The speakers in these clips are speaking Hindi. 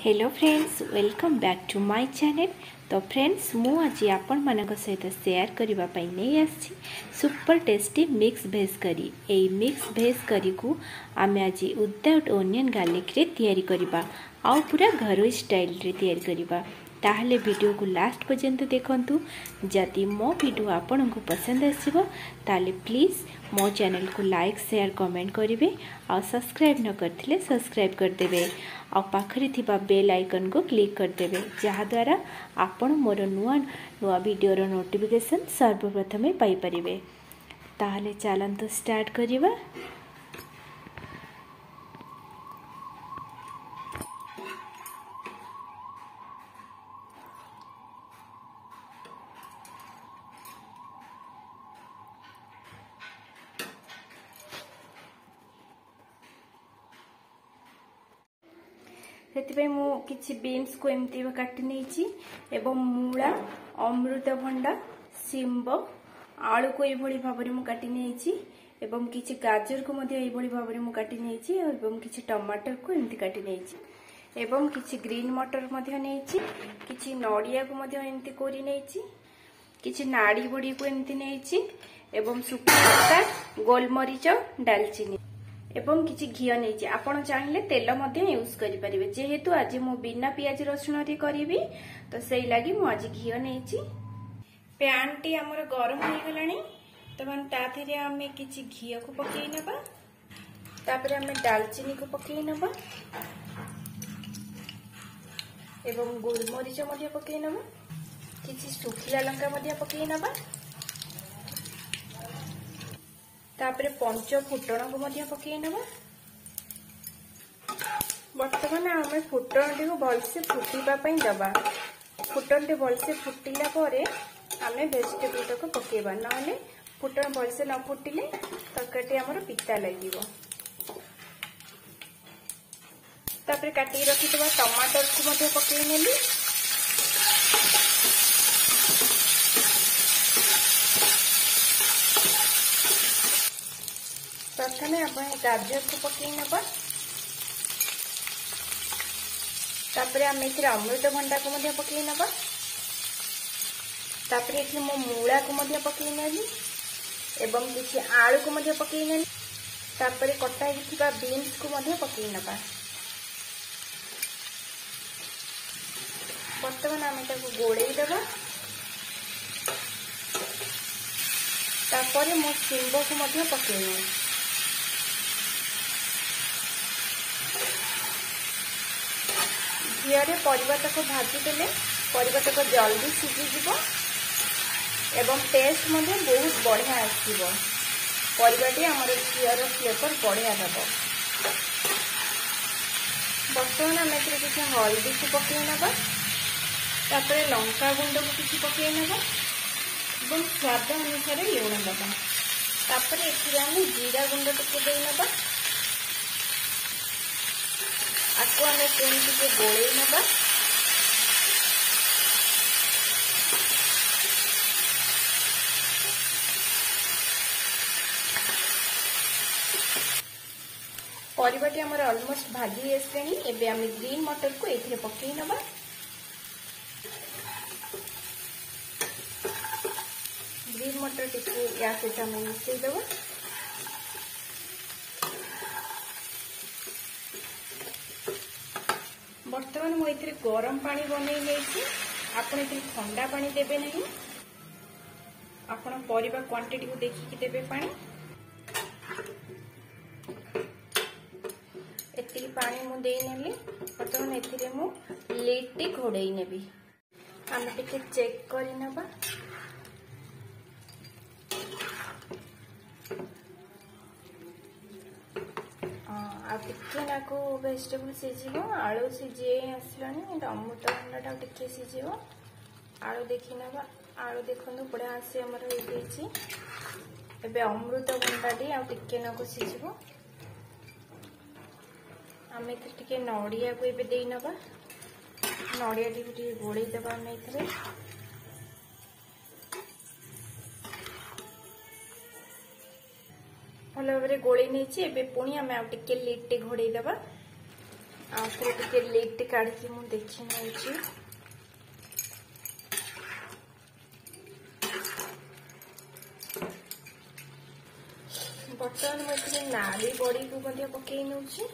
Hello friends, welcome back to my channel. तो फ्रेंड्स मु आज आपण मानक सहित शेयर करबा पई नहीं आछि सुपर टेस्टी मिक्स भेज करी। ए मिक्स भेज करी को आमे आज विदाउट ओनियन गार्लिक रे तैयारी करबा आ पूरा घरोई स्टाइल रे तैयारी करबा। ताहले वीडियो को लास्ट पर्यंत देखंतु। जदि मो वीडियो आपन को पसंद आसीबो ताले प्लीज मो चैनल को लाइक शेयर कमेंट करेंगे और सब्सक्राइब न करथिले सब्सक्राइब कर देबे और पाखरे थिबा बेल आइकन को क्लिक कर देबे जहाद्वारा आपण मोर नुआ नुआ वीडियोर नोटिफिकेशन सर्वप्रथमे पाई परिबे। ताहले चलंतु स्टार्ट करिबा। से किसी बीन्स को एमती काटी नहीं एवं मूला अमृतभंडा शिंब आलू को यही भाव में काटी नहीं एवं किसी गाजर को यही भाव में काटी नहीं एवं किसी टमाटर को एमती काटी नहीं एवं किसी ग्रीन मटर नहीं किसी नड़िया को एमती कोरी नहीं किसी नाड़ी बड़ी को एमती नहीं एवं सुखा लंका गोलमरीच डालचीनी एवं किसी घी नहीं आपड़ चाहिए तेल यूज करें जेहेतु आज मु बिना पियाज रसुण रे करी तो से लगी मु आज घी नहीं पैन टी आमर गरम हो गलानी तो ताथे आम किसी घी को पकई नबा तापर आम डालचीनी को पकई नबा एवं गोलमरीच पकई नबा किसी सुखिला लंका पकई नबा तापरे पंच फुटण को पकई नबा। बर्तमान आम फुटण टी भलसे फुटिबा पई दबा। फुटण टी भलसे फुटिला परे आमे वेजिटेबल तक पकेबा नले फुटण भलसे न फुटिले तरकारी हमर पिता लागिवो। तापरे काटी रखितबा टमाटर को पकई नेली प्रथमे आप गाजर को पकई नबा तापरे आम अमृतभंडा को पकई नबा तापरे एठी मो मूला को पकई नेली एवं किसी आलू को पकई नेली तापरे कटा हिथिबा बीन्स को पकई नबा। वर्तमान आम ताको गोळेई देबा तापरे मो शिंब को पकई नेली घीरे परिवा तक भाजी देले परिवा तक जल्दी सीझीज एवं टेस्ट बहुत बढ़िया आसो परिवाटी आमर घीर फ्लेवर बढ़िया दब। बर्तमान आम किसी हल्दी को पकई नबा तापर लंका गुंड को किसी पकई नबा और स्वाद अनुसार लुण दबा तापर एम जीरा गुंड टिके नबा आपको आम टे गोले नबा परिवाटी आमर ऑलमोस्ट भाजी आसे एबे आम ग्रीन मटर को एथिरे पकई नबा ग्रीन मटर टिके या सहित आम मिसई देबा बर्तमान मुझे गरम पानी बनई नहीं आपड़ ठंडा पानी देवे नहीं आपड़ परिवा क्वांटिटी को देखिकी देवे पानी एति पानी मुझे नेली बर्तमान एथिरे मु लिड टी घोड़ई नेबी आम टिके चेक करि नबा टिके वेजिटेबल सीझ आलू सीझी आसलानी अमृतभंडा टिके सीझ आलू देखी ना आलू देखो बढ़िया से आमर हो अमृतभंडा टिके नाक सीझ आम टे नड़िया को दे नबा नड़िया टी गोले दबा आम भल भाव गोले नहीं पुणी आम टिके लिड टे घोड़े दबा आउे टिके लिड काढ़ी मु देखी नौची बर्तमान मुझे नाड़ी बड़ी को पकई नौची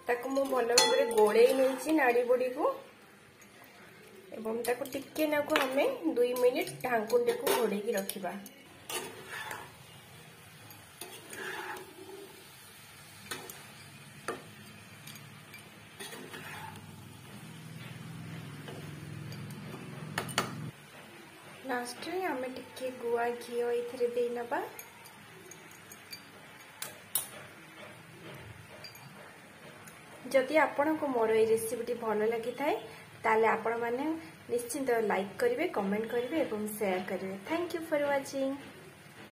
ताको मु भल भाव गोड़े नहीं नाड़ी बड़ी को एवं ताको टिके नाकु हमें 2 मिनिट ढांकुंडे को घोड़े की रखिबा। लास्ट रे हमें टिके गुआ घी एथिरे दे नबा। जदि आपण को मोर ये रेसिपी भल लगी थाए ताले आपण माने निश्चिंत लाइक करेंगे, कमेंट करेंगे और शेयर करेंगे। Thank you for watching.